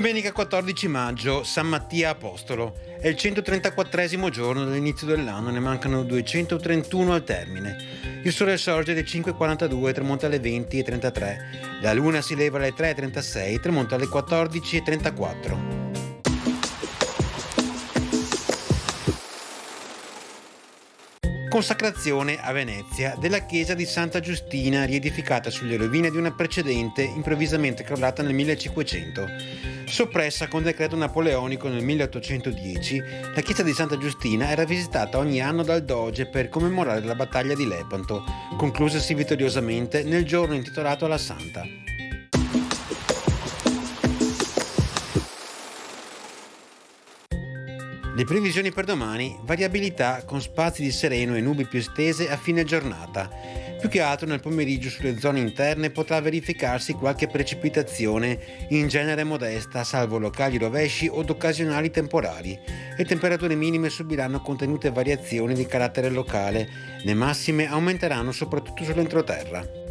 Domenica 14 maggio, San Mattia Apostolo. È il 134esimo giorno dall'inizio dell'anno, ne mancano 231 al termine. Il sole sorge alle 5:42 e tramonta alle 20:33. La luna si leva alle 3:36 e tramonta alle 14:34. Consacrazione a Venezia della chiesa di Santa Giustina, riedificata sulle rovine di una precedente improvvisamente crollata nel 1500. Soppressa con decreto napoleonico nel 1810, la chiesa di Santa Giustina era visitata ogni anno dal doge per commemorare la battaglia di Lepanto, conclusasi vittoriosamente nel giorno intitolato alla Santa. Le previsioni per domani: variabilità con spazi di sereno e nubi più estese a fine giornata. Più che altro nel pomeriggio sulle zone interne potrà verificarsi qualche precipitazione, in genere modesta, salvo locali rovesci od occasionali temporali. Le temperature minime subiranno contenute variazioni di carattere locale, le massime aumenteranno soprattutto sull'entroterra.